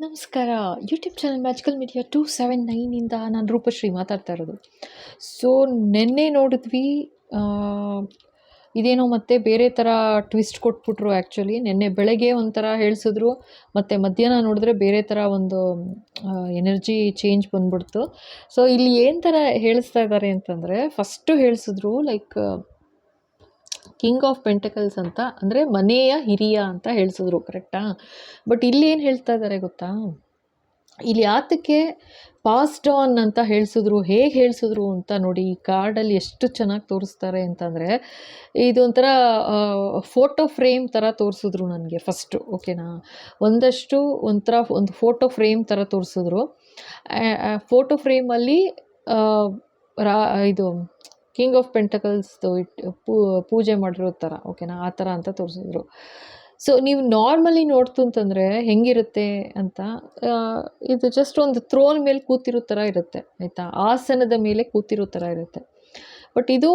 ನಮಸ್ಕಾರ. YouTube channel magical media 279 ನಾನು ರೂಪಶ್ರೀ ಮಾತಾಡ್ತಾ ಇರೋದು. ಸೊ ನಿನ್ನೆ ನೋಡಿದ್ವಿ. ಆ, ಇದೇನೋ ಮತ್ತೆ ಬೇರೆ ಥರ ಟ್ವಿಸ್ಟ್ ಕೊಟ್ಬಿಟ್ರು. ಆ್ಯಕ್ಚುಲಿ ನಿನ್ನೆ ಬೆಳಗ್ಗೆ ಒಂಥರ ಹೇಳಿಸಿದ್ರು, ಮತ್ತು ಮಧ್ಯಾಹ್ನ ನೋಡಿದ್ರೆ ಬೇರೆ ಥರ ಒಂದು ಎನರ್ಜಿ ಚೇಂಜ್ ಬಂದ್ಬಿಡ್ತು. ಸೊ ಇಲ್ಲಿ ಏನು ಥರ ಹೇಳಿಸ್ತಾ ಇದ್ದಾರೆ ಅಂತಂದರೆ, ಫಸ್ಟು ಹೇಳಿಸಿದ್ರು ಲೈಕ್ ಕಿಂಗ್ ಆಫ್ ಪೆಂಟಕಲ್ಸ್ ಅಂತ, ಅಂದರೆ ಮನೆಯ ಹಿರಿಯ ಅಂತ ಹೇಳಿಸಿದ್ರು. ಕರೆಕ್ಟಾ? ಬಟ್ ಇಲ್ಲಿ ಏನು ಹೇಳ್ತಾ ಇದ್ದಾರೆ ಗೊತ್ತಾ, ಇಲ್ಲಿ ಯಾತಕ್ಕೆ ಪಾಸ್ಡ್ ಆನ್ ಅಂತ ಹೇಳಿಸಿದ್ರು, ಹೇಗೆ ಹೇಳಿಸಿದ್ರು ಅಂತ ನೋಡಿ. ಈ ಕಾರ್ಡಲ್ಲಿ ಎಷ್ಟು ಚೆನ್ನಾಗಿ ತೋರಿಸ್ತಾರೆ ಅಂತಂದರೆ, ಇದೊಂಥರ ಫೋಟೋ ಫ್ರೇಮ್ ಥರ ತೋರಿಸಿದ್ರು ನನಗೆ ಫಸ್ಟು. ಓಕೆನಾ? ಒಂದಷ್ಟು ಒಂಥರ ಒಂದು ಫೋಟೋ ಫ್ರೇಮ್ ಥರ ತೋರಿಸಿದ್ರು. ಫೋಟೋ ಫ್ರೇಮಲ್ಲಿ ರಾ ಇದು ಕಿಂಗ್ ಆಫ್ ಪೆಂಟಕಲ್ಸ್ದು ಪೂಜೆ ಮಾಡಿರೋ ಥರ. ಓಕೆನಾ? ಆ ಥರ ಅಂತ ತೋರಿಸಿದ್ರು. ಸೊ ನೀವು ನಾರ್ಮಲಿ ನೋಡ್ತು ಅಂತಂದರೆ ಹೆಂಗಿರುತ್ತೆ ಅಂತ, ಇದು ಜಸ್ಟ್ ಒಂದು ಥ್ರೋನ್ ಮೇಲೆ ಕೂತಿರೋ ಥರ ಇರುತ್ತೆ, ಆಯಿತಾ? ಆಸನದ ಮೇಲೆ ಕೂತಿರೋ ಥರ ಇರುತ್ತೆ. ಬಟ್ ಇದು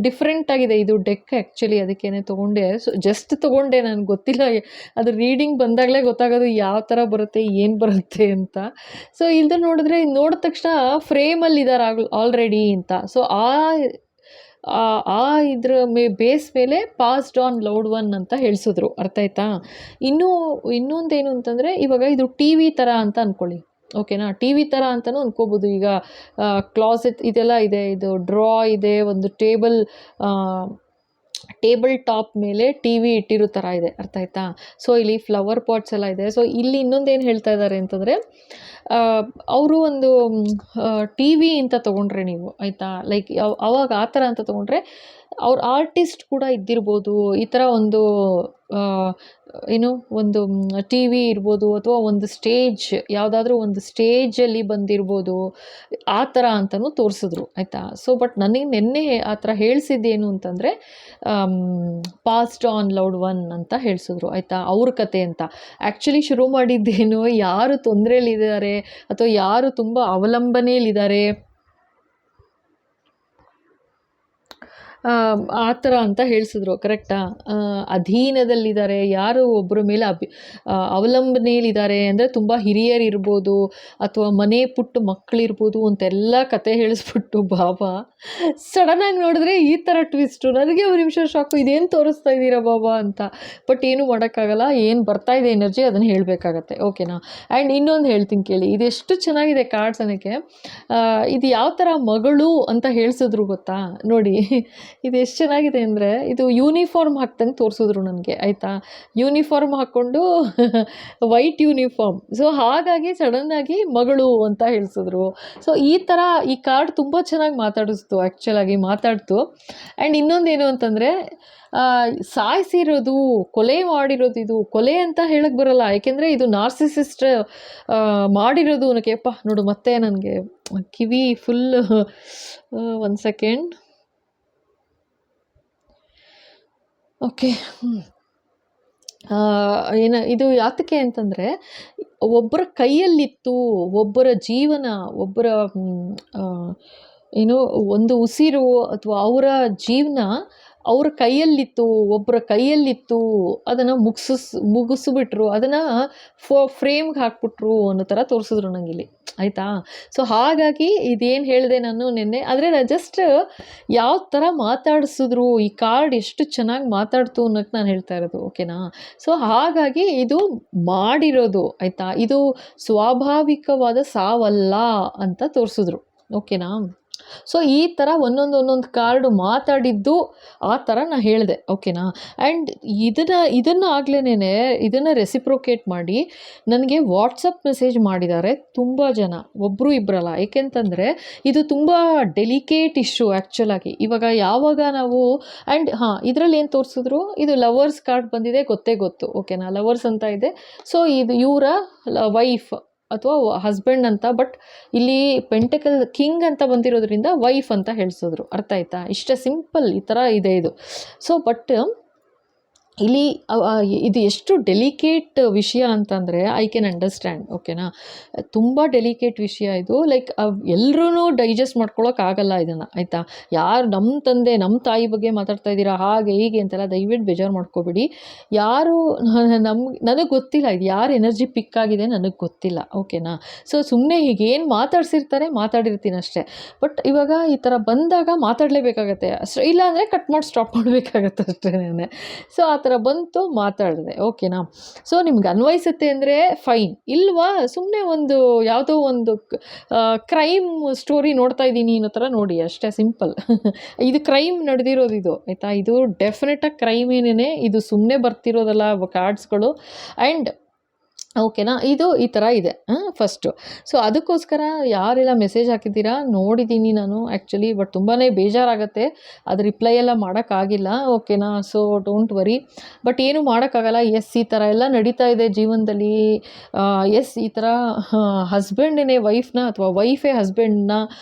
ಡಿಫ್ರೆಂಟ್ ಆಗಿದೆ. ಇದು ಡೆಕ್ ಆ್ಯಕ್ಚುಲಿ, ಅದಕ್ಕೇನೆ ತೊಗೊಂಡೆ. ಸೊ ಜಸ್ಟ್ ತೊಗೊಂಡೆ, ನನಗೆ ಗೊತ್ತಿಲ್ಲ. ಅದು ರೀಡಿಂಗ್ ಬಂದಾಗಲೇ ಗೊತ್ತಾಗೋದು ಯಾವ ಥರ ಬರುತ್ತೆ, ಏನು ಬರುತ್ತೆ ಅಂತ. ಸೊ ಇಲ್ದ ನೋಡಿದ್ರೆ, ನೋಡಿದ ತಕ್ಷಣ ಫ್ರೇಮಲ್ಲಿ ಇದ್ದಾರೆ ಆಲ್ರೆಡಿ ಅಂತ. ಸೊ ಆ ಇದ್ರ ಬೇಸ್ ಮೇಲೆ ಪಾಸ್ಡ್ ಆನ್ ಲೌಡ್ ಒನ್ ಅಂತ ಹೇಳಿಸಿದ್ರು. ಅರ್ಥ ಆಯ್ತಾ? ಇನ್ನೊಂದೇನು ಅಂತಂದರೆ, ಇವಾಗ ಇದು ಟಿ ವಿ ಥರ ಅಂತ ಅಂದ್ಕೊಳ್ಳಿ. ಓಕೆನಾ? ಟಿ ವಿ ಥರ ಅಂತಲೂ ಅಂದ್ಕೋಬೋದು. ಈಗ ಕ್ಲಾಸೆಟ್ ಇದೆಲ್ಲ ಇದೆ, ಇದು ಡ್ರಾ ಇದೆ, ಒಂದು ಟೇಬಲ್ ಟಾಪ್ ಮೇಲೆ ಟಿ ವಿ ಇಟ್ಟಿರೋ ಥರ ಇದೆ. ಅರ್ಥ ಆಯ್ತಾ? ಸೊ ಇಲ್ಲಿ ಫ್ಲವರ್ ಪಾಟ್ಸ್ ಎಲ್ಲ ಇದೆ. ಸೊ ಇಲ್ಲಿ ಇನ್ನೊಂದೇನು ಹೇಳ್ತಾ ಇದ್ದಾರೆ ಅಂತಂದರೆ, ಅವರು ಒಂದು ಟಿ ವಿ ಅಂತ ತೊಗೊಂಡ್ರೆ ನೀವು, ಆಯಿತಾ, ಲೈಕ್ ಅವಾಗ ಆ ಥರ ಅಂತ ತೊಗೊಂಡ್ರೆ ಅವ್ರು ಆರ್ಟಿಸ್ಟ್ ಕೂಡ ಇದ್ದಿರ್ಬೋದು. ಈ ಥರ ಒಂದು ಏನು ಒಂದು ಟಿ ವಿ ಇರ್ಬೋದು, ಅಥವಾ ಒಂದು ಸ್ಟೇಜ್, ಯಾವುದಾದ್ರೂ ಒಂದು ಸ್ಟೇಜಲ್ಲಿ ಬಂದಿರ್ಬೋದು, ಆ ಥರ ಅಂತಲೂ ತೋರಿಸಿದ್ರು. ಆಯಿತಾ? ಸೊ ಬಟ್ ನನಗೆ ನಿನ್ನೆ ಆ ಥರ ಹೇಳಿಸಿದ್ದೇನು ಅಂತಂದರೆ, ಪಾಸ್ಡ್ ಆನ್ ಲೌಡ್ ಒನ್ ಅಂತ ಹೇಳಿಸಿದ್ರು. ಆಯಿತಾ? ಅವ್ರ ಕತೆ ಅಂತ. ಆ್ಯಕ್ಚುಲಿ ಶುರು ಮಾಡಿದ್ದೇನು, ಯಾರು ತೊಂದರೆಯಲ್ಲಿದ್ದಾರೆ ಅಥವಾ ಯಾರು ತುಂಬ ಅವಲಂಬನೆಯಲ್ಲಿದ್ದಾರೆ, ಆ ಥರ ಅಂತ ಹೇಳಿಸಿದ್ರು. ಕರೆಕ್ಟಾ? ಅಧೀನದಲ್ಲಿದ್ದಾರೆ, ಯಾರು ಒಬ್ಬರ ಮೇಲೆ ಅವಲಂಬನೆಯಲ್ಲಿದ್ದಾರೆ ಅಂದರೆ ತುಂಬ ಹಿರಿಯರಿರ್ಬೋದು, ಅಥವಾ ಮನೆ ಪುಟ್ಟ ಮಕ್ಕಳಿರ್ಬೋದು ಅಂತೆಲ್ಲ ಕತೆ ಹೇಳಿಸ್ಬಿಟ್ಟು ಬಾಬಾ ಸಡನ್ನಾಗಿ ನೋಡಿದ್ರೆ ಈ ಥರ ಟ್ವಿಸ್ಟು. ನನಗೆ ಒಂದು ನಿಮಿಷ ಶಾಕು, ಇದೇನು ತೋರಿಸ್ತಾ ಇದ್ದೀರಾ ಬಾಬಾ ಅಂತ. ಬಟ್ ಏನೂ ಮಾಡೋಕ್ಕಾಗಲ್ಲ, ಏನು ಬರ್ತಾ ಇದೆ ಎನರ್ಜಿ ಅದನ್ನು ಹೇಳಬೇಕಾಗತ್ತೆ. ಓಕೆನಾ? ಆ್ಯಂಡ್ ಇನ್ನೊಂದು ಹೇಳ್ತೀನಿ ಕೇಳಿ, ಇದೆಷ್ಟು ಚೆನ್ನಾಗಿದೆ ಕಾರ್ಡ್ಸ್ ಅನ್ನೋಕ್ಕೆ. ಇದು ಯಾವ ಥರ ಮಗಳು ಅಂತ ಹೇಳಿಸಿದ್ರು ಗೊತ್ತಾ ನೋಡಿ. ಇದು ಎಷ್ಟು ಚೆನ್ನಾಗಿದೆ ಅಂದರೆ, ಇದು ಯೂನಿಫಾರ್ಮ್ ಹಾಕ್ದಂಗೆ ತೋರಿಸಿದ್ರು ನನಗೆ. ಆಯಿತಾ? ಯೂನಿಫಾರ್ಮ್ ಹಾಕ್ಕೊಂಡು ವೈಟ್ ಯೂನಿಫಾರ್ಮ್. ಸೊ ಹಾಗಾಗಿ ಸಡನ್ನಾಗಿ ಮಗಳು ಅಂತ ಹೇಳಿಸಿದ್ರು. ಸೊ ಈ ಥರ ಈ ಕಾರ್ಡ್ ತುಂಬ ಚೆನ್ನಾಗಿ ಆ್ಯಕ್ಚುಲಾಗಿ ಮಾತಾಡ್ತು. ಆ್ಯಂಡ್ ಇನ್ನೊಂದೇನು ಅಂತಂದರೆ, ಸಾಯಿಸಿರೋದು, ಕೊಲೆ ಮಾಡಿರೋದು, ಇದು ಕೊಲೆ ಅಂತ ಹೇಳಕ್ಕೆ ಬರಲ್ಲ, ಯಾಕೆಂದರೆ ಇದು ನಾರ್ಸಿಸಿಸ್ಟ್ ಮಾಡಿರೋದು ಅನ್ನೋಕ್ಕೆ. ಅಪ್ಪ ನೋಡು, ಮತ್ತೆ ನನಗೆ ಕಿವಿ ಫುಲ್. ಒಂದು ಸೆಕೆಂಡ್. ಓಕೆ. ಇದು ಯಾತಕ್ಕೆ ಅಂತಂದರೆ, ಒಬ್ಬರ ಕೈಯಲ್ಲಿತ್ತು, ಒಬ್ಬರ ಜೀವನ, ಒಬ್ಬರ ಏನು ಒಂದು ಉಸಿರು ಅಥವಾ ಅವರ ಜೀವನ ಅವ್ರ ಕೈಯಲ್ಲಿತ್ತು, ಒಬ್ಬರ ಕೈಯಲ್ಲಿತ್ತು. ಅದನ್ನು ಮುಗಿಸ್ಬಿಟ್ರು, ಅದನ್ನು ಫ್ರೇಮ್ಗೆ ಹಾಕ್ಬಿಟ್ರು ಅನ್ನೋ ಥರ ತೋರಿಸಿದ್ರು ನನಗಿಲ್ಲಿ. ಆಯಿತಾ? ಸೊ ಹಾಗಾಗಿ ಇದೇನು ಹೇಳಿದೆ ನಾನು ನಿನ್ನೆ, ಆದರೆ ನಾನು ಜಸ್ಟ್ ಯಾವ ಥರ ಮಾತಾಡಿಸಿದ್ರು, ಈ ಕಾರ್ಡ್ ಎಷ್ಟು ಚೆನ್ನಾಗಿ ಮಾತಾಡ್ತು ಅನ್ನೋಕ್ಕೆ ನಾನು ಹೇಳ್ತಾ ಇರೋದು. ಓಕೆನಾ? ಸೊ ಹಾಗಾಗಿ ಇದು ಮಾಡಿರೋದು, ಆಯಿತಾ, ಇದು ಸ್ವಾಭಾವಿಕವಾದ ಸಾವಲ್ಲ ಅಂತ ತೋರಿಸಿದ್ರು. ಓಕೆನಾ? ಸೊ ಈ ಥರ ಒಂದೊಂದು ಕಾರ್ಡು ಮಾತಾಡಿದ್ದು ಆ ಥರ ನಾನು ಹೇಳಿದೆ. ಓಕೆನಾ? ಆ್ಯಂಡ್ ಇದನ್ನು ಆಗ್ಲೇನೆ ಇದನ್ನು ರೆಸಿಪ್ರೊಕೇಟ್ ಮಾಡಿ ನನಗೆ ವಾಟ್ಸಪ್ ಮೆಸೇಜ್ ಮಾಡಿದ್ದಾರೆ ತುಂಬ ಜನ, ಒಬ್ಬರು ಇಬ್ಬರಲ್ಲ. ಏಕೆಂತಂದರೆ ಇದು ತುಂಬ ಡೆಲಿಕೇಟ್ ಇಶ್ಯೂ ಆ್ಯಕ್ಚುಲಾಗಿ. ಇವಾಗ ಯಾವಾಗ ನಾವು ಆ್ಯಂಡ್ ಇದರಲ್ಲಿ ಏನು ತೋರಿಸಿದ್ರು, ಇದು ಲವರ್ಸ್ ಕಾರ್ಡ್ ಬಂದಿದೆ, ಗೊತ್ತು. ಓಕೆನಾ? ಲವರ್ಸ್ ಅಂತ ಇದೆ. ಸೊ ಇದು ಇವರ ವೈಫ್ ಅಥವಾ ಹಸ್ಬೆಂಡ್ ಅಂತ. ಬಟ್ ಇಲ್ಲಿ ಪೆಂಟಕಲ್ ಕಿಂಗ್ ಅಂತ ಬಂದಿರೋದ್ರಿಂದ ವೈಫ್ ಅಂತ ಹೇಳಿಸಿದ್ರು. ಅರ್ಥ ಆಯ್ತಾ? ಇಷ್ಟೇ ಸಿಂಪಲ್, ಈ ಥರ ಇದೆ ಇದು. ಸೊ ಬಟ್ ಇಲ್ಲಿ ಇದು ಎಷ್ಟು ಡೆಲಿಕೇಟ್ ವಿಷಯ ಅಂತಂದರೆ ಐ ಕ್ಯಾನ್ ಅಂಡರ್ಸ್ಟ್ಯಾಂಡ್, ಓಕೆನಾ. ತುಂಬ ಡೆಲಿಕೇಟ್ ವಿಷಯ ಇದು. ಲೈಕ್ ಎಲ್ಲರೂ ಡೈಜೆಸ್ಟ್ ಮಾಡ್ಕೊಳಕ್ಕಾಗಲ್ಲ ಇದನ್ನು, ಆಯಿತಾ. ಯಾರು ನಮ್ಮ ತಂದೆ ನಮ್ಮ ತಾಯಿ ಬಗ್ಗೆ ಮಾತಾಡ್ತಾ ಇದ್ದೀರಾ ಹಾಗೆ ಹೀಗೆ ಅಂತೆಲ್ಲ ದಯವಿಟ್ಟು ಬೇಜಾರು ಮಾಡ್ಕೋಬೇಡಿ. ಯಾರು ನನಗೆ ಗೊತ್ತಿಲ್ಲ ಇದು ಯಾರು ಎನರ್ಜಿ ಪಿಕ್ ಆಗಿದೆ ನನಗೆ ಗೊತ್ತಿಲ್ಲ, ಓಕೆನಾ. ಸೊ ಸುಮ್ಮನೆ ಹೀಗೇನು ಮಾತಾಡಿರ್ತೀನಿ ಅಷ್ಟೇ. ಬಟ್ ಇವಾಗ ಈ ಥರ ಬಂದಾಗ ಮಾತಾಡಲೇಬೇಕಾಗತ್ತೆ ಅಷ್ಟೇ, ಇಲ್ಲಾಂದರೆ ಕಟ್ ಮಾಡಿ ಸ್ಟಾಪ್ ಮಾಡಬೇಕಾಗತ್ತೆ ಅಷ್ಟೇ. ಸೊ ಆ ಥರ ಬಂತು, ಮಾತಾಡಿದೆ, ಓಕೆನಾ. ಸೊ ನಿಮ್ಗೆ ಅನ್ವಯಿಸುತ್ತೆ ಅಂದರೆ ಫೈನ್, ಇಲ್ವಾ ಸುಮ್ಮನೆ ಒಂದು ಯಾವುದೋ ಒಂದು ಕ್ರೈಮ್ ಸ್ಟೋರಿ ನೋಡ್ತಾ ಇದ್ದೀನಿ ಅನ್ನೋ ಥರ ನೋಡಿ ಅಷ್ಟೇ, ಸಿಂಪಲ್. ಇದು ಕ್ರೈಮ್ ನಡೆದಿರೋದು ಇದು, ಆಯಿತಾ. ಇದು ಡೆಫಿನೆಟಾಗಿ ಕ್ರೈಮ್ ಏನೇನೆ, ಇದು ಸುಮ್ಮನೆ ಬರ್ತಿರೋದಲ್ಲ ಕಾರ್ಡ್ಸ್ಗಳು. ಆ್ಯಂಡ್ ಓಕೆನಾ, ಇದು ಈ ಥರ ಇದೆ ಫಸ್ಟು. ಸೊ ಅದಕ್ಕೋಸ್ಕರ ಯಾರೆಲ್ಲ ಮೆಸೇಜ್ ಹಾಕಿದ್ದೀರಾ ನೋಡಿದ್ದೀನಿ ನಾನು ಆ್ಯಕ್ಚುಲಿ, ಬಟ್ ತುಂಬಾ ಬೇಜಾರಾಗುತ್ತೆ, ಅದು ರಿಪ್ಲೈ ಎಲ್ಲ ಮಾಡೋಕ್ಕಾಗಿಲ್ಲ, ಓಕೆನಾ. ಸೊ ಡೋಂಟ್ ವರಿ, ಬಟ್ ಏನು ಮಾಡೋಕ್ಕಾಗಲ್ಲ. ಎಸ್ ಈ ಥರ ಎಲ್ಲ ನಡೀತಾ ಇದೆ ಜೀವನದಲ್ಲಿ. ಎಸ್ ಈ ಥರ ಹಸ್ಬೆಂಡೇ ವೈಫ್ನ ಅಥವಾ ವೈಫೇ ಹಸ್ಬೆಂಡ್ನ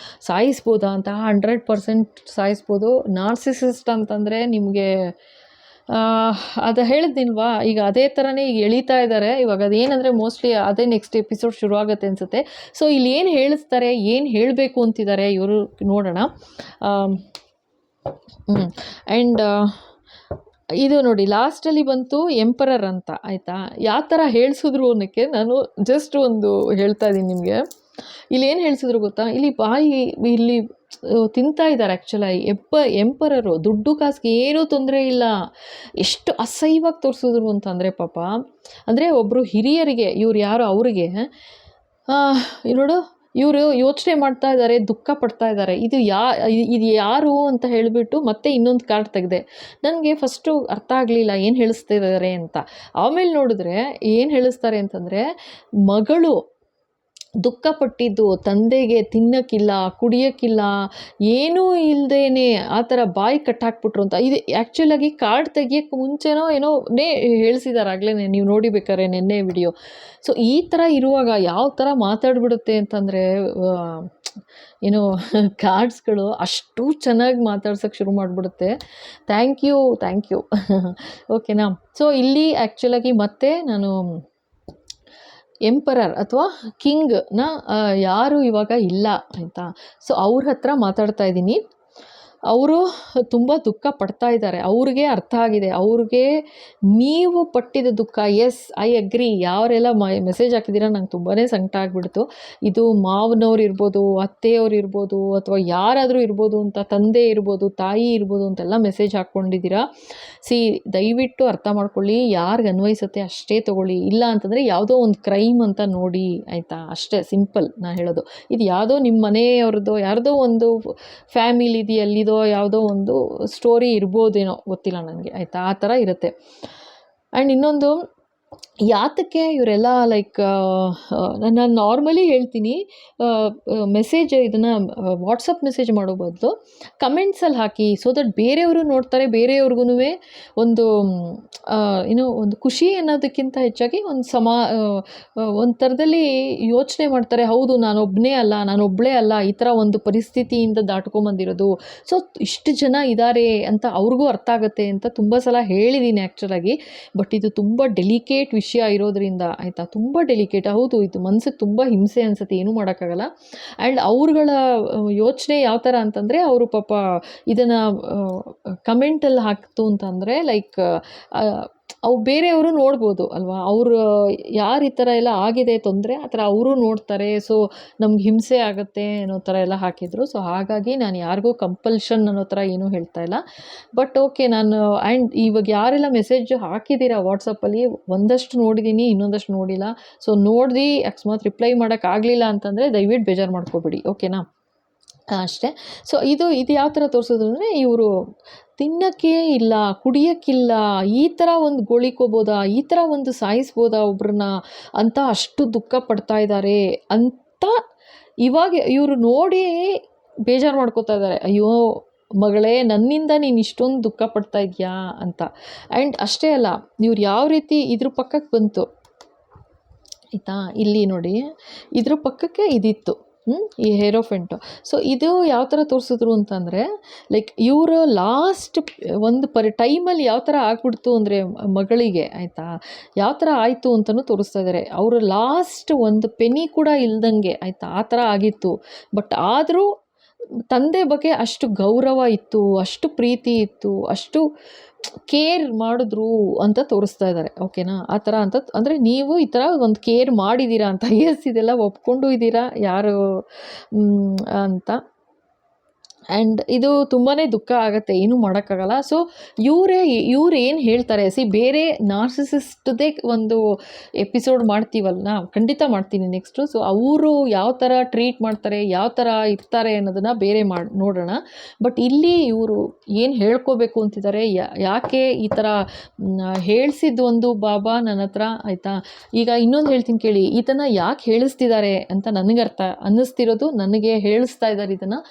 ಸಾಯಿಸ್ಬೋದಾ ಅಂತ 100% ಸಾಯಿಸ್ಬೋದು. ನಾರ್ಸಿಸಿಸ್ಟ್ ಅಂತಂದರೆ ನಿಮಗೆ ಅದು ಹೇಳಿದ್ನಿಲ್ವಾ, ಈಗ ಅದೇ ಥರನೇ ಈಗ ಎಳೀತಾ ಇದ್ದಾರೆ ಇವಾಗ. ಅದೇನಂದರೆ ಮೋಸ್ಟ್ಲಿ ಅದೇ ನೆಕ್ಸ್ಟ್ ಎಪಿಸೋಡ್ ಶುರುವಾಗುತ್ತೆ ಅನಿಸುತ್ತೆ. ಸೊ ಇಲ್ಲಿ ಏನು ಹೇಳಿಸ್ತಾರೆ, ಏನು ಹೇಳಬೇಕು ಅಂತಿದ್ದಾರೆ ಇವರು, ನೋಡೋಣ. ಆ್ಯಂಡ್ ಇದು ನೋಡಿ ಲಾಸ್ಟಲ್ಲಿ ಬಂತು ಎಂಪರರ್ ಅಂತ, ಆಯಿತಾ. ಯಾವ ಥರ ಹೇಳಿಸಿದ್ರು ಅನ್ನೋಕ್ಕೆ ನಾನು ಜಸ್ಟ್ ಒಂದು ಹೇಳ್ತಾ ಇದ್ದೀನಿ ನಿಮಗೆ. ಇಲ್ಲಿ ಏನು ಹೇಳಿಸಿದ್ರು ಗೊತ್ತಾ, ಇಲ್ಲಿ ಬಾಯಿ ಇಲ್ಲಿ ತಿಂತಾ ಇದ್ದಾರೆ ಆ್ಯಕ್ಚುಲಾಗಿ. ಎಂಪರರು ದುಡ್ಡು ಕಾಸಿಗೆ ಏನೂ ತೊಂದರೆ ಇಲ್ಲ. ಎಷ್ಟು ಅಸಹ್ಯವಾಗಿ ತೋರಿಸಿದ್ರು ಅಂತಂದರೆ ಪಾಪ, ಅಂದರೆ ಒಬ್ಬರು ಹಿರಿಯರಿಗೆ, ಇವ್ರು ಯಾರು ಅವರಿಗೆ ನೋಡು ಇವರು ಯೋಚನೆ ಮಾಡ್ತಾ ಇದ್ದಾರೆ, ದುಃಖ ಪಡ್ತಾ ಇದ್ದಾರೆ. ಇದು ಯಾರು ಅಂತ ಹೇಳಿಬಿಟ್ಟು ಮತ್ತೆ ಇನ್ನೊಂದು ಕಾರ್ಡ್ ತೆಗೆದೆ. ನನಗೆ ಫಸ್ಟು ಅರ್ಥ ಆಗಲಿಲ್ಲ ಏನು ಹೇಳಿಸ್ತಾ ಇದ್ದಾರೆ ಅಂತ. ಆಮೇಲೆ ನೋಡಿದ್ರೆ ಏನು ಹೇಳಿಸ್ತಾರೆ ಅಂತಂದರೆ, ಮಗಳು ದುಃಖಪಟ್ಟಿದ್ದು ತಂದೆಗೆ ತಿನ್ನೋಕ್ಕಿಲ್ಲ, ಕುಡಿಯೋಕ್ಕಿಲ್ಲ, ಏನೂ ಇಲ್ಲದೇನೆ ಆ ಥರ ಬಾಯಿ ಕಟ್ಟಾಕ್ಬಿಟ್ರು ಅಂತ. ಇದು ಆ್ಯಕ್ಚುಲಾಗಿ ಕಾರ್ಡ್ ತೆಗಿಯೋಕ್ಕೆ ಮುಂಚೆನೋ ಹೇಳಿಸಿದ್ದಾರೆ ಆಗಲೇ, ನೀವು ನೋಡಿಬೇಕಾರೆ ನೆನ್ನೆ ವಿಡಿಯೋ. ಸೊ ಈ ಥರ ಇರುವಾಗ ಯಾವ ಥರ ಮಾತಾಡ್ಬಿಡುತ್ತೆ ಅಂತಂದರೆ ಕಾರ್ಡ್ಸ್ಗಳು ಅಷ್ಟು ಚೆನ್ನಾಗಿ ಮಾತಾಡ್ಸೋಕ್ಕೆ ಶುರು ಮಾಡಿಬಿಡುತ್ತೆ. ಥ್ಯಾಂಕ್ ಯು ಓಕೆನಾ. ಸೊ ಇಲ್ಲಿ ಆ್ಯಕ್ಚುಲಾಗಿ ಮತ್ತೆ ನಾನು ಎಂಪರರ್ ಅಥವಾ ಕಿಂಗ್ನ ಯಾರು ಇವಾಗ ಇಲ್ಲ ಆಯಿತಾ. ಸೊ ಅವ್ರ ಹತ್ರ ಮಾತಾಡ್ತಾ ಇದ್ದೀನಿ. ಅವರು ತುಂಬ ದುಃಖ ಪಡ್ತಾ ಇದ್ದಾರೆ, ಅವ್ರಿಗೆ ಅರ್ಥ ಆಗಿದೆ, ಅವ್ರಿಗೆ ನೀವು ಪಟ್ಟಿದ ದುಃಖ. Yes I agree. ಯಾರೆಲ್ಲ ಮೆಸೇಜ್ ಹಾಕಿದ್ದೀರಾ ನಂಗೆ ತುಂಬಾ ಸಂಕಟ ಆಗಿಬಿಡ್ತು. ಇದು ಮಾವನವ್ರು ಇರ್ಬೋದು, ಅತ್ತೆಯವ್ರು ಇರ್ಬೋದು, ಅಥವಾ ಯಾರಾದರೂ ಇರ್ಬೋದು ಅಂತ, ತಂದೆ ಇರ್ಬೋದು, ತಾಯಿ ಇರ್ಬೋದು ಅಂತೆಲ್ಲ ಮೆಸೇಜ್ ಹಾಕ್ಕೊಂಡಿದ್ದೀರಾ. ದಯವಿಟ್ಟು ಅರ್ಥ ಮಾಡ್ಕೊಳ್ಳಿ, ಯಾರಿಗೆ ಅನ್ವಯಿಸುತ್ತೆ ಅಷ್ಟೇ ತೊಗೊಳ್ಳಿ. ಇಲ್ಲ ಅಂತಂದರೆ ಯಾವುದೋ ಒಂದು ಕ್ರೈಮ್ ಅಂತ ನೋಡಿ, ಆಯಿತಾ. ಅಷ್ಟೇ ಸಿಂಪಲ್ ನಾನು ಹೇಳೋದು. ಇದು ಯಾವುದೋ ನಿಮ್ಮ ಮನೆಯವ್ರದ್ದು ಯಾರ್ದೋ ಒಂದು ಫ್ಯಾಮಿಲಿದು ಎಲ್ಲಿದೋ ಯಾವುದೋ ಒಂದು ಸ್ಟೋರಿ ಇರ್ಬೋದೇನೋ, ಗೊತ್ತಿಲ್ಲ ನನಗೆ, ಆಯಿತಾ. ಆ ಥರ ಇರುತ್ತೆ. ಆ್ಯಂಡ್ ಇನ್ನೊಂದು, ಯಾತಕ್ಕೆ ಇವರೆಲ್ಲ ಲೈಕ್ ನಾನು ನಾರ್ಮಲಿ ಹೇಳ್ತೀನಿ, ಮೆಸೇಜ್ ಇದನ್ನು ವಾಟ್ಸಪ್ ಮೆಸೇಜ್ ಮಾಡೋ ಬದಲು ಕಮೆಂಟ್ಸಲ್ಲಿ ಹಾಕಿ, ಸೊ ದಟ್ ಬೇರೆಯವರು ನೋಡ್ತಾರೆ, ಬೇರೆಯವ್ರಿಗೂ ಒಂದು ಒಂದು ಖುಷಿ ಅನ್ನೋದಕ್ಕಿಂತ ಹೆಚ್ಚಾಗಿ ಒಂದು ಥರದಲ್ಲಿ ಯೋಚನೆ ಮಾಡ್ತಾರೆ. ಹೌದು, ನಾನೊಬ್ಬಳೇ ಅಲ್ಲ ಈ ಥರ ಒಂದು ಪರಿಸ್ಥಿತಿಯಿಂದ ದಾಟ್ಕೊಂಬಂದಿರೋದು. ಸೊ ಇಷ್ಟು ಜನ ಇದ್ದಾರೆ ಅಂತ ಅವ್ರಿಗೂ ಅರ್ಥ ಆಗುತ್ತೆ ಅಂತ ತುಂಬ ಸಲ ಹೇಳಿದ್ದೀನಿ ಆ್ಯಕ್ಚುಲಾಗಿ. ಬಟ್ ಇದು ತುಂಬ ಡೆಲಿಕೇಟ್ ವಿಷಯ ಇರೋದ್ರಿಂದ, ಆಯಿತಾ, ತುಂಬ ಡೆಲಿಕೇಟ್. ಹೌದು, ಇದು ಮನಸ್ಸಿಗೆ ತುಂಬ ಹಿಂಸೆ ಅನಿಸುತ್ತೆ, ಏನೂ ಮಾಡೋಕ್ಕಾಗಲ್ಲ. ಆ್ಯಂಡ್ ಅವ್ರುಗಳ ಯೋಚನೆ ಯಾವ ಥರ ಅಂತಂದರೆ, ಅವರು ಪಾಪ ಇದನ್ನು ಕಮೆಂಟಲ್ಲಿ ಹಾಕ್ತು ಅಂತಂದರೆ ಲೈಕ್ ಅವು ಬೇರೆಯವರು ನೋಡ್ಬೋದು ಅಲ್ವಾ. ಅವರು ಯಾರು ಈ ಥರ ಎಲ್ಲ ಆಗಿದೆ ತೊಂದರೆ, ಆ ಥರ ಅವರು ನೋಡ್ತಾರೆ. ಸೊ ನಮ್ಗೆ ಹಿಂಸೆ ಆಗುತ್ತೆ ಅನ್ನೋ ಥರ ಎಲ್ಲ ಹಾಕಿದರು. ಸೊ ಹಾಗಾಗಿ ನಾನು ಯಾರಿಗೂ ಕಂಪಲ್ಷನ್ ಅನ್ನೋ ಥರ ಏನೂ ಹೇಳ್ತಾ ಇಲ್ಲ. ಬಟ್ ಓಕೆ, ನಾನು ಆ್ಯಂಡ್ ಇವಾಗ ಯಾರೆಲ್ಲ ಮೆಸೇಜ್ ಹಾಕಿದ್ದೀರಾ ವಾಟ್ಸಪ್ಪಲ್ಲಿ, ಒಂದಷ್ಟು ನೋಡಿದ್ದೀನಿ, ಇನ್ನೊಂದಷ್ಟು ನೋಡಿಲ್ಲ. ಸೊ ನೋಡಿ ಅಕಸ್ಮಾತ್ ರಿಪ್ಲೈ ಮಾಡೋಕ್ಕಾಗಲಿಲ್ಲ ಅಂತಂದರೆ ದಯವಿಟ್ಟು ಬೇಜಾರು ಮಾಡ್ಕೋಬೇಡಿ, ಓಕೆನಾ. ಅಷ್ಟೇ. ಸೊ ಇದು ಯಾವ ಥರ ತೋರಿಸೋದು ಅಂದರೆ, ಇವರು ತಿನ್ನೋಕ್ಕೆ ಇಲ್ಲ, ಕುಡಿಯೋಕ್ಕಿಲ್ಲ, ಈ ಥರ ಒಂದು ಗೋಳಿಕೋಬೋದಾ, ಈ ಥರ ಒಂದು ಸಾಯಿಸ್ಬೋದಾ ಒಬ್ರನ್ನ ಅಂತ ಅಷ್ಟು ದುಃಖ ಪಡ್ತಾ ಇದ್ದಾರೆ ಅಂತ ಇವಾಗ ಇವರು ನೋಡಿ ಬೇಜಾರು ಮಾಡ್ಕೋತಾ ಇದ್ದಾರೆ. ಅಯ್ಯೋ ಮಗಳೇ, ನನ್ನಿಂದ ನೀನು ಇಷ್ಟೊಂದು ದುಃಖ ಪಡ್ತಾ ಇದೆಯಾ ಅಂತ. ಆ್ಯಂಡ್ ಅಷ್ಟೇ ಅಲ್ಲ, ಇವ್ರು ಯಾವ ರೀತಿ ಇದ್ರ ಪಕ್ಕಕ್ಕೆ ಬಂತು ಆಯಿತಾ. ಇಲ್ಲಿ ನೋಡಿ, ಇದ್ರ ಪಕ್ಕಕ್ಕೆ ಇದಿತ್ತು, ಈ ಹೇರೋಫೆಂಟು. ಸೊ ಇದು ಯಾವ ಥರ ತೋರಿಸಿದ್ರು ಅಂತಂದರೆ, ಲೈಕ್ ಇವರು ಲಾಸ್ಟ್ ಒಂದು ಟೈಮಲ್ಲಿ ಯಾವ ಥರ ಆಗ್ಬಿಡ್ತು ಅಂದರೆ ಮಗಳಿಗೆ, ಆಯಿತಾ, ಯಾವ ಥರ ಆಯಿತು ಅಂತಲೂ ತೋರಿಸ್ತಾ ಇದ್ದಾರೆ. ಅವರು ಲಾಸ್ಟ್ ಒಂದು ಪೆನಿ ಕೂಡ ಇಲ್ದಂಗೆ, ಆಯಿತಾ, ಆ ಥರ ಆಗಿತ್ತು. ಬಟ್ ಆದರೂ ತಂದೆ ಬಗ್ಗೆ ಅಷ್ಟು ಗೌರವ ಇತ್ತು, ಅಷ್ಟು ಪ್ರೀತಿ ಇತ್ತು, ಅಷ್ಟು ಕೇರ್ ಮಾಡಿದ್ರು ಅಂತ ತೋರಿಸ್ತಾ ಇದ್ದಾರೆ. ಓಕೆನಾ, ಆ ಥರ ಅಂತ ಅಂದರೆ ನೀವು ಈ ಥರ ಒಂದು ಕೇರ್ ಮಾಡಿದ್ದೀರಾ ಅಂತ. ಎಸ್, ಇದೆಲ್ಲ ಒಪ್ಕೊಂಡು ಇದ್ದೀರಾ ಯಾರು ಅಂತ. ಆ್ಯಂಡ್ ಇದು ತುಂಬಾ ದುಃಖ ಆಗುತ್ತೆ, ಏನೂ ಮಾಡೋಕ್ಕಾಗಲ್ಲ. ಸೊ ಇವ್ರು ಏನು ಹೇಳ್ತಾರೆ, ಬೇರೆ ನಾರ್ಸಿಸಿಸ್ಟ್ದೇ ಒಂದು ಎಪಿಸೋಡ್ ಮಾಡ್ತೀವಲ್ಲ, ಖಂಡಿತ ಮಾಡ್ತೀನಿ ನೆಕ್ಸ್ಟು. ಸೊ ಅವರು ಯಾವ ಥರ ಟ್ರೀಟ್ ಮಾಡ್ತಾರೆ, ಯಾವ ಥರ ಇರ್ತಾರೆ ಅನ್ನೋದನ್ನು ಬೇರೆ ನೋಡೋಣ. ಬಟ್ ಇಲ್ಲಿ ಇವರು ಏನು ಹೇಳ್ಕೋಬೇಕು ಅಂತಿದ್ದಾರೆ, ಯಾಕೆ ಈ ಥರ ಹೇಳಿಸಿದ್ದು ಒಂದು ಬಾಬಾ ನನ್ನ ಹತ್ರ, ಆಯಿತಾ. ಈಗ ಇನ್ನೊಂದು ಹೇಳ್ತೀನಿ ಕೇಳಿ, ಇದನ್ನು ಯಾಕೆ ಹೇಳಿಸ್ತಿದ್ದಾರೆ ಅಂತ ನನಗೆ ಅನ್ನಿಸ್ತಿರೋದು, ನನಗೆ ಹೇಳಿಸ್ತಾ ಇದ್ದಾರೆ ಇದನ್ನು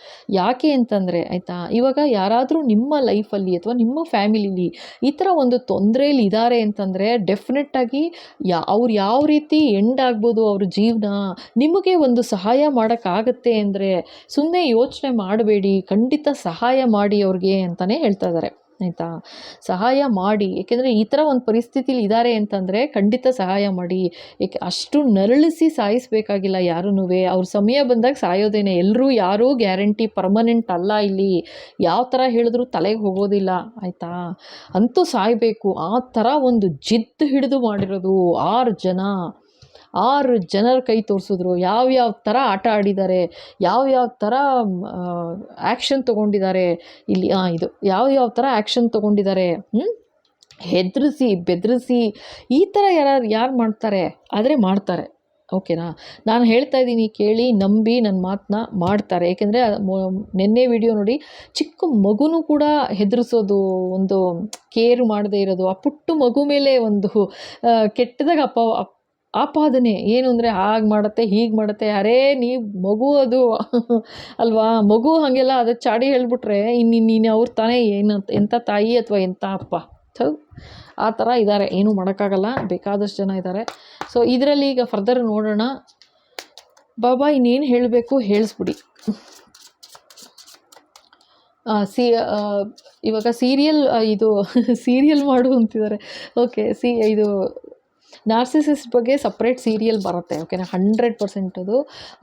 ಯಾಕೆ ಅಂತಂದರೆ, ಆಯಿತಾ, ಇವಾಗ ಯಾರಾದರೂ ನಿಮ್ಮ ಲೈಫಲ್ಲಿ ಅಥವಾ ನಿಮ್ಮ ಫ್ಯಾಮಿಲಿಲಿ ಈ ಥರ ಒಂದು ತೊಂದರೆಯಲ್ಲಿ ಇದ್ದಾರೆ ಅಂತಂದರೆ ಡೆಫಿನೆಟ್ಟಾಗಿ ಅವ್ರು ಯಾವ ರೀತಿ ಎಂಡ್ ಆಗ್ಬೋದು ಅವ್ರ ಜೀವನ, ನಿಮಗೆ ಒಂದು ಸಹಾಯ ಮಾಡೋಕ್ಕಾಗತ್ತೆ ಅಂದರೆ ಸುಮ್ಮನೆ ಯೋಚನೆ ಮಾಡಬೇಡಿ, ಖಂಡಿತ ಸಹಾಯ ಮಾಡಿ ಅವ್ರಿಗೆ ಅಂತಲೇ ಹೇಳ್ತಾ ಇದ್ದಾರೆ, ಆಯಿತಾ. ಸಹಾಯ ಮಾಡಿ, ಏಕೆಂದರೆ ಈ ಥರ ಒಂದು ಪರಿಸ್ಥಿತಿಲಿ ಇದ್ದಾರೆ ಅಂತಂದರೆ ಖಂಡಿತ ಸಹಾಯ ಮಾಡಿ. ಏಕೆ ಅಷ್ಟು ನರಳಿಸಿ ಸಾಯಿಸಬೇಕಾಗಿಲ್ಲ ಯಾರೂ. ಅವ್ರ ಸಮಯ ಬಂದಾಗ ಸಾಯೋದೇನೆ. ಎಲ್ಲರೂ ಯಾರೂ ಗ್ಯಾರಂಟಿ ಪರ್ಮನೆಂಟ್ ಅಲ್ಲ ಇಲ್ಲಿ. ಯಾವ ಥರ ಹೇಳಿದ್ರು ತಲೆಗೆ ಹೋಗೋದಿಲ್ಲ, ಆಯಿತಾ. ಅಂತೂ ಸಾಯಬೇಕು, ಆ ಥರ ಒಂದು ಜಿದ್ದು ಹಿಡಿದು ಮಾಡಿರೋದು 6 ಜನರ ಕೈ ತೋರಿಸಿದ್ರು. ಯಾವ್ಯಾವ ಥರ ಆಟ ಆಡಿದ್ದಾರೆ, ಯಾವ್ಯಾವ ಥರ ಆ್ಯಕ್ಷನ್ ತೊಗೊಂಡಿದ್ದಾರೆ ಇಲ್ಲಿ. ಇದು ಯಾವ್ಯಾವ ಥರ ಆ್ಯಕ್ಷನ್ ತೊಗೊಂಡಿದ್ದಾರೆ, ಹೆದರಿಸಿ ಬೆದರಿಸಿ ಈ ಥರ ಯಾರು ಮಾಡ್ತಾರೆ, ಆದರೆ ಮಾಡ್ತಾರೆ. ಓಕೆನಾ, ನಾನು ಹೇಳ್ತಾ ಇದ್ದೀನಿ ಕೇಳಿ, ನಂಬಿ ನನ್ನ ಮಾತನ್ನ ಮಾಡ್ತಾರೆ. ಏಕೆಂದರೆ ನಿನ್ನೆ ವಿಡಿಯೋ ನೋಡಿ, ಚಿಕ್ಕ ಮಗುನೂ ಕೂಡ ಹೆದರಿಸೋದು, ಕೇರ್ ಮಾಡದೇ ಇರೋದು, ಆ ಪುಟ್ಟು ಮಗು ಮೇಲೆ ಒಂದು ಕೆಟ್ಟದಾಗ ಆಪಾದನೆ ಏನು ಅಂದರೆ ಹಾಗೆ ಮಾಡುತ್ತೆ ಹೀಗೆ ಮಾಡುತ್ತೆ. ಅರೇ ನೀವು ಮಗು ಅದು ಅಲ್ವಾ, ಮಗು ಹಾಗೆಲ್ಲ ಅದು ಚಾಡಿ ಹೇಳ್ಬಿಟ್ರೆ ನೀನು ಅವ್ರು ತಾನೇ ಎಂಥ ತಾಯಿ ಅಥವಾ ಎಂಥ ಅಪ್ಪ. ಆ ಥರ ಇದ್ದಾರೆ, ಏನೂ ಮಾಡೋಕ್ಕಾಗಲ್ಲ, ಬೇಕಾದಷ್ಟು ಜನ ಇದ್ದಾರೆ. ಸೊ ಇದರಲ್ಲಿ ಈಗ ಫರ್ದರ್ ನೋಡೋಣ. ಬಾಬಾ ಇನ್ನೇನು ಹೇಳಬೇಕು ಹೇಳಿಸ್ಬಿಡಿ. ಇವಾಗ ಸೀರಿಯಲ್ ಮಾಡು ಅಂತಿದ್ದಾರೆ. ಓಕೆ, ಇದು ನಾರ್ಸಿಸಿಸ್ಟ್ ಬಗ್ಗೆ ಸಪ್ರೇಟ್ ಸೀರಿಯಲ್ ಬರುತ್ತೆ, ಓಕೆನಾ. 100%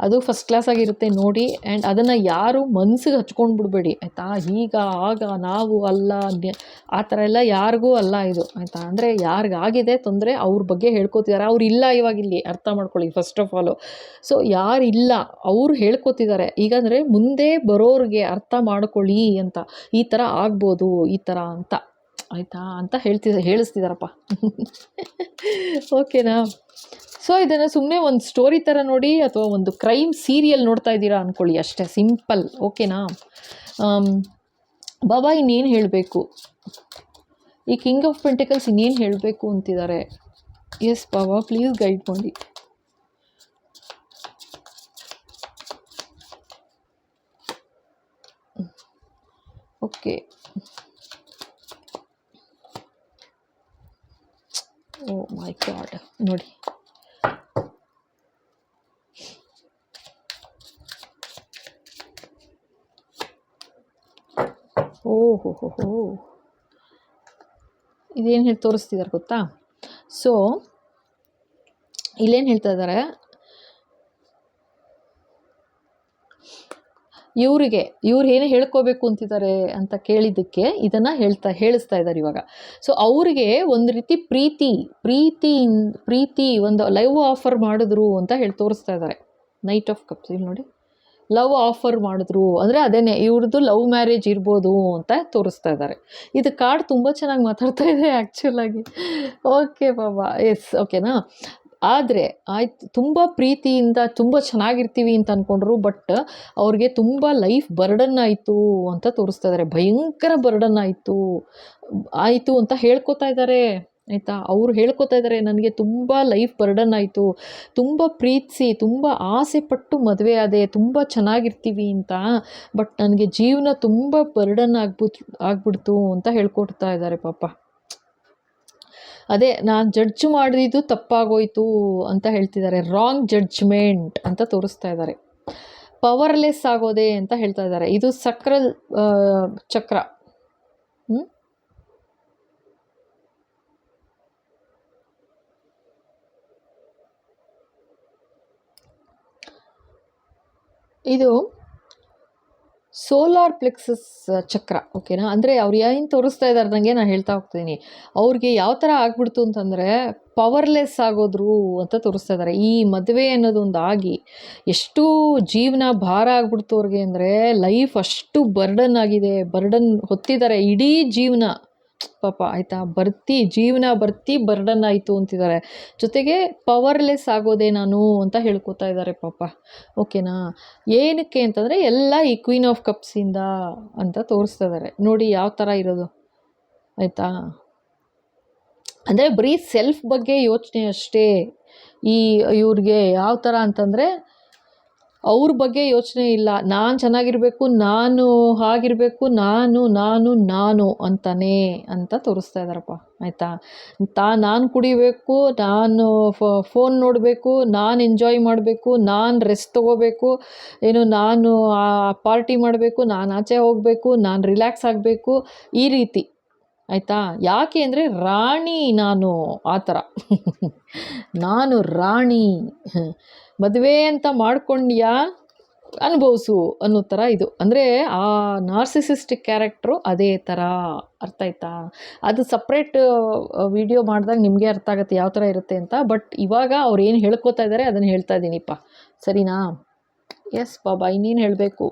ಅದು ಫಸ್ಟ್ ಕ್ಲಾಸಾಗಿರುತ್ತೆ ನೋಡಿ. ಆ್ಯಂಡ್ ಅದನ್ನು ಯಾರು ಮನಸ್ಸಿಗೆ ಹಚ್ಕೊಂಡು ಬಿಡಬೇಡಿ, ಆಯಿತಾ. ಈಗ ಆಗ ನಾವು ಅಲ್ಲ, ಆ ಥರ ಎಲ್ಲ ಯಾರಿಗೂ ಅಲ್ಲ ಇದು, ಆಯಿತಾ. ಅಂದರೆ ಯಾರಿಗಾಗಿದೆ ತೊಂದರೆ ಅವ್ರ ಬಗ್ಗೆ ಹೇಳ್ಕೊತಿದ್ದಾರೆ. ಅವ್ರು ಇಲ್ಲ ಇವಾಗ ಇಲ್ಲಿ, ಅರ್ಥ ಮಾಡ್ಕೊಳ್ಳಿ ಫಸ್ಟ್ ಆಫ್ ಆಲು. ಸೊ ಯಾರಿಲ್ಲ ಅವ್ರು ಹೇಳ್ಕೊತಿದ್ದಾರೆ. ಈಗ ಅಂದರೆ ಮುಂದೆ ಬರೋರಿಗೆ ಅರ್ಥ ಮಾಡ್ಕೊಳ್ಳಿ ಅಂತ, ಈ ಥರ ಆಗ್ಬೋದು ಈ ಥರ ಅಂತ, ಆಯಿತಾ ಅಂತ ಹೇಳಿಸ್ತಿದ್ದಾರಪ್ಪ. ಓಕೆನಾ. ಸೊ ಇದನ್ನು ಸುಮ್ಮನೆ ಒಂದು ಸ್ಟೋರಿ ಥರ ನೋಡಿ, ಅಥವಾ ಒಂದು ಕ್ರೈಮ್ ಸೀರಿಯಲ್ ನೋಡ್ತಾ ಇದ್ದೀರಾ ಅಂದ್ಕೊಳ್ಳಿ, ಅಷ್ಟೇ ಸಿಂಪಲ್. ಓಕೆನಾ. ಬಾಬಾ ಇನ್ನೇನು ಹೇಳಬೇಕು, ಈ ಕಿಂಗ್ ಆಫ್ ಪೆಂಟಿಕಲ್ಸ್ ಇನ್ನೇನು ಹೇಳಬೇಕು ಅಂತಿದ್ದಾರೆ. ಎಸ್ ಬಾಬಾ, ಪ್ಲೀಸ್ ಗೈಡ್ ಮಾಡಿ. ಓಕೆ, ಓ ಮೈ ಗಾಡ್, ನೋಡಿ ಓಹೋ ಇದೇನು ತೋರಿಸ್ತಿದ್ದಾರೆ ಗೊತ್ತಾ. ಸೊ ಇಲ್ಲೇನು ಹೇಳ್ತಾ ಇದ್ದಾರೆ, ಇವ್ರು ಏನು ಹೇಳ್ಕೋಬೇಕು ಅಂತಿದ್ದಾರೆ ಅಂತ ಕೇಳಿದ್ದಕ್ಕೆ ಇದನ್ನು ಹೇಳಿಸ್ತಾ ಇದ್ದಾರೆ ಇವಾಗ. ಸೊ ಅವ್ರಿಗೆ ಒಂದು ರೀತಿ ಪ್ರೀತಿ ಒಂದು ಲವ್ ಆಫರ್ ಮಾಡಿದ್ರು ಅಂತ ತೋರಿಸ್ತಾ ಇದ್ದಾರೆ. ನೈಟ್ ಆಫ್ ಕಪ್ಸ್ ಇಲ್ಲಿ ನೋಡಿ, ಲವ್ ಆಫರ್ ಮಾಡಿದ್ರು ಅಂದರೆ ಅದೇನೇ, ಇವ್ರದ್ದು ಲವ್ ಮ್ಯಾರೇಜ್ ಇರ್ಬೋದು ಅಂತ ತೋರಿಸ್ತಾ ಇದ್ದಾರೆ. ಇದು ಕಾರ್ಡ್ ತುಂಬ ಚೆನ್ನಾಗಿ ಮಾತಾಡ್ತಾ ಇದೆ ಆ್ಯಕ್ಚುಲಾಗಿ. ಓಕೆ ಬಾಬಾ, ಎಸ್, ಓಕೆನಾ. ಆದರೆ ಆಯ್ತು, ತುಂಬ ಪ್ರೀತಿಯಿಂದ ತುಂಬ ಚೆನ್ನಾಗಿರ್ತೀವಿ ಅಂತ ಅಂದ್ಕೊಂಡ್ರು. ಬಟ್ ಅವ್ರಿಗೆ ತುಂಬ ಲೈಫ್ ಬರ್ಡನ್ ಆಯಿತು ಅಂತ ತೋರಿಸ್ತಾ ಇದ್ದಾರೆ. ಭಯಂಕರ ಬರ್ಡನ್ ಆಯಿತು ಅಂತ ಹೇಳ್ಕೊತಾ ಇದ್ದಾರೆ, ಆಯಿತಾ. ಅವರು ಹೇಳ್ಕೊತಾ ಇದ್ದಾರೆ, ನನಗೆ ತುಂಬ ಲೈಫ್ ಬರ್ಡನ್ ಆಯಿತು, ತುಂಬ ಪ್ರೀತಿಸಿ ತುಂಬ ಆಸೆ ಪಟ್ಟು ಮದುವೆ ಆದೆ, ತುಂಬ ಚೆನ್ನಾಗಿರ್ತೀವಿ ಅಂತ. ಬಟ್ ನನಗೆ ಜೀವನ ತುಂಬ ಬರ್ಡನ್ ಆಗ್ಬಿಡ್ತು ಅಂತ ಹೇಳ್ಕೊಡ್ತಾ ಇದ್ದಾರೆ ಪಾಪ. ಅದೇ ನಾನು ಜಡ್ಜ್ ಮಾಡಿದ್ದು ತಪ್ಪಾಗೋಯ್ತು ಅಂತ ಹೇಳ್ತಿದ್ದಾರೆ. ರಾಂಗ್ ಜಡ್ಜ್ಮೆಂಟ್ ಅಂತ ತೋರಿಸ್ತಾ ಇದ್ದಾರೆ. ಪವರ್ಲೆಸ್ ಆಗೋದೆ ಅಂತ ಹೇಳ್ತಾ ಇದ್ದಾರೆ. ಇದು ಸಕ್ರಲ್ ಚಕ್ರ. ಇದು ಸೋಲಾರ್ ಪ್ಲೆಕ್ಸಸ್ ಚಕ್ರ. ಓಕೆನಾ? ಅಂದರೆ ಅವ್ರು ಏನು ತೋರಿಸ್ತಾ ಇದ್ದಾರೆ ನನಗೆ, ನಾನು ಹೇಳ್ತಾ ಹೋಗ್ತೀನಿ. ಅವ್ರಿಗೆ ಯಾವ ಥರ ಆಗ್ಬಿಡ್ತು ಅಂತಂದರೆ ಪವರ್ಲೆಸ್ ಆಗೋದ್ರು ಅಂತ ತೋರಿಸ್ತಾ ಇದ್ದಾರೆ. ಈ ಮದುವೆ ಅನ್ನೋದೊಂದು ಆಗಿ ಎಷ್ಟು ಜೀವನ ಭಾರ ಆಗ್ಬಿಡ್ತು ಅವ್ರಿಗೆ ಅಂದರೆ, ಲೈಫ್ ಅಷ್ಟು ಬರ್ಡನ್ ಆಗಿದೆ, ಬರ್ಡನ್ ಹೊತ್ತಿದ್ದಾರೆ ಇಡೀ ಜೀವನ ಪಾಪ. ಆಯಿತಾ? ಜೀವನ ಬರ್ಡನ್ ಆಯಿತು ಅಂತಿದ್ದಾರೆ. ಜೊತೆಗೆ ಪವರ್ಲೆಸ್ ಆಗೋದೆ ನಾನು ಅಂತ ಹೇಳ್ಕೊತಾ ಇದ್ದಾರೆ ಪಾಪ. ಓಕೆನಾ? ಏನಕ್ಕೆ ಅಂತಂದರೆ ಎಲ್ಲ ಈ ಕ್ವೀನ್ ಆಫ್ ಕಪ್ಸಿಂದ ಅಂತ ತೋರಿಸ್ತಾ ಇದ್ದಾರೆ. ನೋಡಿ ಯಾವ ಥರ ಇರೋದು. ಆಯಿತಾ? ಅಂದರೆ ಬರೀ ಸೆಲ್ಫ್ ಬಗ್ಗೆ ಯೋಚನೆ ಅಷ್ಟೇ. ಇವ್ರಿಗೆ ಯಾವ ಥರ ಅಂತಂದರೆ ಅವ್ರ ಬಗ್ಗೆ ಯೋಚನೆ ಇಲ್ಲ. ನಾನು ಚೆನ್ನಾಗಿರಬೇಕು, ನಾನು ಹಾಗಿರಬೇಕು, ನಾನು ಅಂತಾನೆ ಅಂತ ತೋರಿಸ್ತಾ ಇದ್ದಾರಪ್ಪ. ಆಯಿತಾ? ನಾನು ಕುಡಿಬೇಕು, ನಾನು ಫೋನ್ ನೋಡಬೇಕು, ನಾನು ಎಂಜಾಯ್ ಮಾಡಬೇಕು, ನಾನು ರೆಸ್ಟ್ ತೊಗೋಬೇಕು, ನಾನು ಪಾರ್ಟಿ ಮಾಡಬೇಕು, ನಾನು ಆಚೆ ಹೋಗಬೇಕು, ನಾನು ರಿಲ್ಯಾಕ್ಸ್ ಆಗಬೇಕು, ಈ ರೀತಿ. ಆಯಿತಾ? ಯಾಕೆ ಅಂದರೆ ರಾಣಿ ನಾನು, ಆ ಥರ. ನಾನು ರಾಣಿ, ಮದುವೆ ಅಂತ ಮಾಡ್ಕೊಂಡ್ಯಾ ಅನುಭವಿಸು ಅನ್ನೋ ಥರ ಇದು. ಅಂದರೆ ಆ ನಾರ್ಸಿಸಿಸ್ಟಿಕ್ ಕ್ಯಾರೆಕ್ಟ್ರು ಅದೇ ಥರ. ಅರ್ಥ ಆಯ್ತಾ? ಅದು ಸಪ್ರೇಟ್ ವಿಡಿಯೋ ಮಾಡಿದಾಗ ನಿಮಗೆ ಅರ್ಥ ಆಗುತ್ತೆ ಯಾವ ಥರ ಇರುತ್ತೆ ಅಂತ. ಬಟ್ ಇವಾಗ ಅವ್ರು ಏನು ಹೇಳ್ಕೊತಾ ಇದ್ದಾರೆ ಅದನ್ನು ಹೇಳ್ತಾ ಇದ್ದೀನಿಪ್ಪ. ಸರಿನಾ? ಎಸ್ ಬಾಬಾ, ಇನ್ನೇನು ಹೇಳಬೇಕು.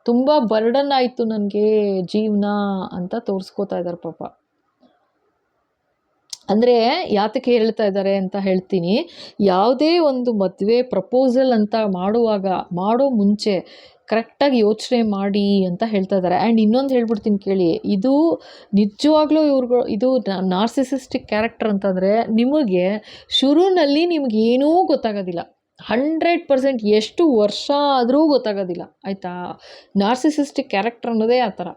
ತುಂಬ ಬರ್ಡನ್ ಆಯಿತು ನನಗೆ ಜೀವನ ಅಂತ ತೋರಿಸ್ಕೋತಾ ಇದ್ದಾರೆ ಪಾಪ. ಅಂದರೆ ಯಾತಕ್ಕೆ ಹೇಳ್ತಾ ಇದ್ದಾರೆ ಅಂತ ಹೇಳ್ತೀನಿ. ಯಾವುದೇ ಒಂದು ಮದುವೆ ಪ್ರಪೋಸಲ್ ಅಂತ ಮಾಡೋ ಮುಂಚೆ ಕರೆಕ್ಟಾಗಿ ಯೋಚನೆ ಮಾಡಿ ಅಂತ ಹೇಳ್ತಾ ಇದ್ದಾರೆ. ಆ್ಯಂಡ್ ಇನ್ನೊಂದು ಹೇಳ್ಬಿಡ್ತೀನಿ ಕೇಳಿ. ಇದು ನಿಜವಾಗ್ಲೂ ಇದು ನಾರ್ಸಿಸಿಸ್ಟಿಕ್ ಕ್ಯಾರೆಕ್ಟರ್ ಅಂತಂದರೆ ನಿಮಗೆ ಶುರುನಲ್ಲಿ ನಿಮಗೇನೂ ಗೊತ್ತಾಗೋದಿಲ್ಲ. 100% ಎಷ್ಟು ವರ್ಷ ಆದರೂ ಗೊತ್ತಾಗೋದಿಲ್ಲ. ಆಯಿತಾ? ನಾರ್ಸಿಸಿಸ್ಟಿಕ್ ಕ್ಯಾರೆಕ್ಟರ್ ಅನ್ನೋದೇ ಆ ಥರ.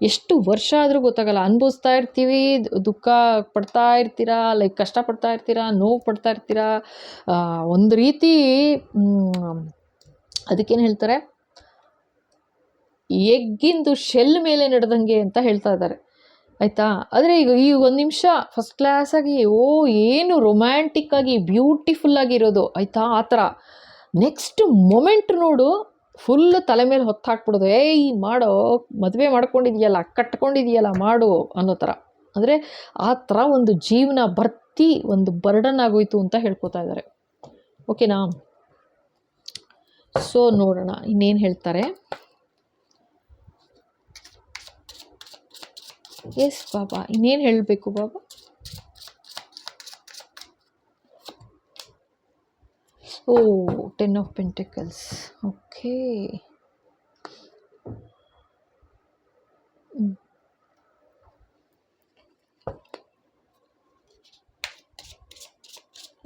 ಎಷ್ಟು ವರ್ಷ ಆದರೂ ಗೊತ್ತಾಗಲ್ಲ. ಅನುಭವಿಸ್ತಾ ಇರ್ತೀವಿ, ದುಃಖ ಪಡ್ತಾ ಇರ್ತೀರಾ, ಲೈಕ್ ಕಷ್ಟಪಡ್ತಾ ಇರ್ತೀರಾ, ನೋವು ಪಡ್ತಾ ಇರ್ತೀರಾ. ಒಂದು ರೀತಿ ಅದಕ್ಕೇನು ಹೇಳ್ತಾರೆ, ಎಗ್ಗಿಂದು ಶೆಲ್ ಮೇಲೆ ನಡೆದಂಗೆ ಅಂತ ಹೇಳ್ತಾ ಇದ್ದಾರೆ. ಆಯಿತಾ? ಆದರೆ ಈಗ ಒಂದು ನಿಮಿಷ ಫಸ್ಟ್ ಕ್ಲಾಸಾಗಿ ಏನು ರೊಮ್ಯಾಂಟಿಕ್ ಆಗಿ ಬ್ಯೂಟಿಫುಲ್ಲಾಗಿರೋದು. ಆಯಿತಾ? ಆ ಥರ ನೆಕ್ಸ್ಟ್ ಮೊಮೆಂಟ್ ನೋಡು, ಫುಲ್ ತಲೆ ಮೇಲೆ ಹೊತ್ತಾಕ್ಬಿಡೋದು. ಮಾಡೋ, ಮದುವೆ ಮಾಡ್ಕೊಂಡಿದೆಯಲ್ಲ, ಕಟ್ಕೊಂಡಿದೆಯಲ್ಲ, ಮಾಡು ಅನ್ನೋ ಥರ. ಅಂದರೆ ಆ ಥರ ಒಂದು ಜೀವನ ಒಂದು ಬರ್ಡನ್ ಆಗೋಯ್ತು ಅಂತ ಹೇಳ್ಕೊತಾ ಇದ್ದಾರೆ. ಓಕೆನಾ? ಸೊ ನೋಡೋಣ ಇನ್ನೇನು ಹೇಳ್ತಾರೆ. ಎಸ್ ಬಾಬಾ, ಇನ್ನೇನು ಹೇಳಬೇಕು ಬಾಬಾ? ಓ, 10 of Pentacles. ಓಕೆ.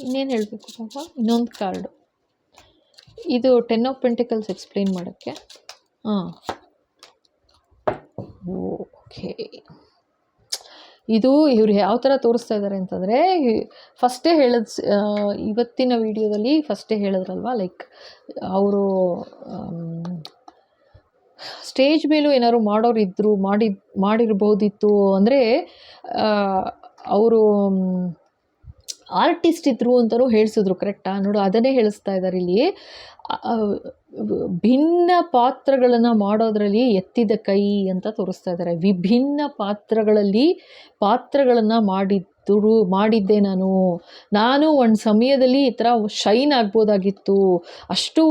ಇನ್ನೇನು ಹೇಳಬೇಕು ಬಾಬಾ? ಇನ್ನೊಂದು ಕಾರ್ಡು. ಇದು 10 of Pentacles ಎಕ್ಸ್ಪ್ಲೇನ್ ಮಾಡೋಕ್ಕೆ. ಓಕೆ. ಇದು ಇವ್ರು ಯಾವ ಥರ ತೋರಿಸ್ತಾ ಇದ್ದಾರೆ ಅಂತಂದರೆ, ಫಸ್ಟೇ ಇವತ್ತಿನ ವಿಡಿಯೋದಲ್ಲಿ ಫಸ್ಟೇ ಹೇಳಿದ್ರಲ್ವ, ಲೈಕ್ ಅವರು ಸ್ಟೇಜ್ ಮೇಲೂ ಏನಾದ್ರು ಮಾಡೋರು ಮಾಡಿರ್ಬೋದಿತ್ತು. ಅಂದರೆ ಅವರು ಆರ್ಟಿಸ್ಟ್ ಇದ್ರು ಅಂತಲೂ ಹೇಳಿಸಿದ್ರು. ಕರೆಕ್ಟಾ? ನೋಡು, ಅದನ್ನೇ ಹೇಳಿಸ್ತಾ ಇದ್ದಾರೆ ಇಲ್ಲಿ. ಭಿನ್ನ ಪಾತ್ರಗಳನ್ನು ಮಾಡೋದ್ರಲ್ಲಿ ಎತ್ತಿದ ಕೈ ಅಂತ ತೋರಿಸ್ತಾ ಇದ್ದಾರೆ. ವಿಭಿನ್ನ ಪಾತ್ರಗಳನ್ನು ಮಾಡಿದ್ದೆ ನಾನು ಒಂದು ಸಮಯದಲ್ಲಿ ಈ ಥರ ಶೈನ್ ಆಗ್ಬೋದಾಗಿತ್ತು. ಅಷ್ಟು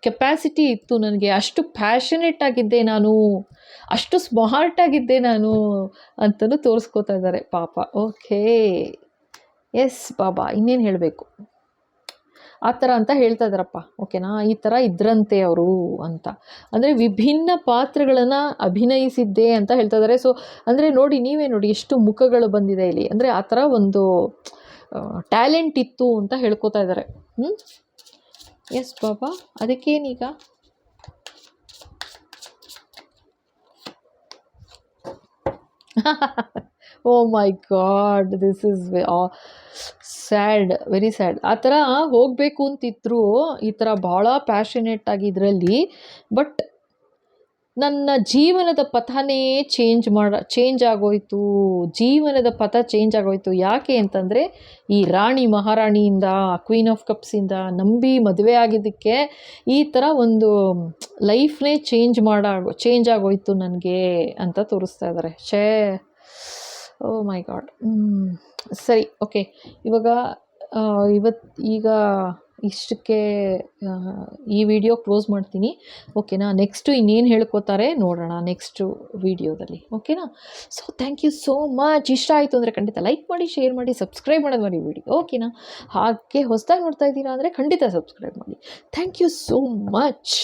ಕೆಪ್ಯಾಸಿಟಿ ಇತ್ತು ನನಗೆ, ಅಷ್ಟು ಪ್ಯಾಷನೇಟ್ ಆಗಿದ್ದೆ ನಾನು, ಅಷ್ಟು ಸ್ಮಾರ್ಟ್ ಆಗಿದ್ದೆ ನಾನು ಅಂತಲೂ ತೋರಿಸ್ಕೋತಾ ಇದ್ದಾರೆ ಪಾಪ. ಓಕೆ. ಎಸ್ ಬಾಬಾ, ಇನ್ನೇನು ಹೇಳಬೇಕು? ಆ ಥರ ಅಂತ ಹೇಳ್ತಾ ಇದ್ದಾರಪ್ಪ. ಓಕೆನಾ? ಈ ಥರ ಇದ್ರಂತೆ ಅವರು ಅಂತ. ಅಂದರೆ ವಿಭಿನ್ನ ಪಾತ್ರಗಳನ್ನು ಅಭಿನಯಿಸಿದ್ದೆ ಅಂತ ಹೇಳ್ತಾ ಇದ್ದಾರೆ. ಸೊ ಅಂದರೆ ನೋಡಿ, ನೀವೇ ನೋಡಿ ಎಷ್ಟು ಮುಖಗಳು ಬಂದಿದೆ ಇಲ್ಲಿ. ಅಂದರೆ ಆ ಥರ ಒಂದು ಟ್ಯಾಲೆಂಟ್ ಇತ್ತು ಅಂತ ಹೇಳ್ಕೊತಾ ಇದ್ದಾರೆ. ಎಸ್ ಬಾಬಾ, ಅದಕ್ಕೇನೀಗ? Oh my god, this is sad, very sad. ಆ ಥರ ಹೋಗಬೇಕು ಅಂತಿದ್ರು, ಈ ಥರ ಭಾಳ ಪ್ಯಾಷನೇಟ್ ಆಗಿ ಇದರಲ್ಲಿ. ಬಟ್ ನನ್ನ ಜೀವನದ ಪಥನೇ ಚೇಂಜ್ ಆಗೋಯ್ತು. ಜೀವನದ ಪಥ ಚೇಂಜ್ ಆಗೋಯ್ತು. ಯಾಕೆ ಅಂತಂದರೆ, ಈ ರಾಣಿ ಮಹಾರಾಣಿಯಿಂದ, ಕ್ವೀನ್ ಆಫ್ ಕಪ್ಸಿಂದ ನಂಬಿ ಮದುವೆ ಆಗಿದ್ದಕ್ಕೆ ಈ ಥರ ಒಂದು ಲೈಫ್ನೇ ಚೇಂಜ್ ಆಗೋಯ್ತು ನನಗೆ ಅಂತ ತೋರಿಸ್ತಾ ಇದ್ದಾರೆ. ಓ ಮೈ ಗಾಡ್. ಸರಿ, ಓಕೆ. ಇವಾಗ ಈಗ ಇಷ್ಟಕ್ಕೆ ಈ ವಿಡಿಯೋ ಕ್ಲೋಸ್ ಮಾಡ್ತೀನಿ. ಓಕೆನಾ? ನೆಕ್ಸ್ಟು ಇನ್ನೇನು ಹೇಳ್ಕೋತಾರೆ ನೋಡೋಣ ನೆಕ್ಸ್ಟು ವಿಡಿಯೋದಲ್ಲಿ. ಓಕೆನಾ? So thank you so much. ಇಷ್ಟ ಆಯಿತು ಅಂದರೆ ಖಂಡಿತ ಲೈಕ್ ಮಾಡಿ, ಶೇರ್ ಮಾಡಿ, ಸಬ್ಸ್ಕ್ರೈಬ್ ಮಾಡೋದು ಮಾಡಿ ವಿಡಿಯೋ. ಓಕೆನಾ? ಹಾಗೆ ಹೊಸದಾಗಿ ನೋಡ್ತಾ ಇದ್ದೀರಾ ಅಂದರೆ ಖಂಡಿತ ಸಬ್ಸ್ಕ್ರೈಬ್ ಮಾಡಿ. Thank you so much.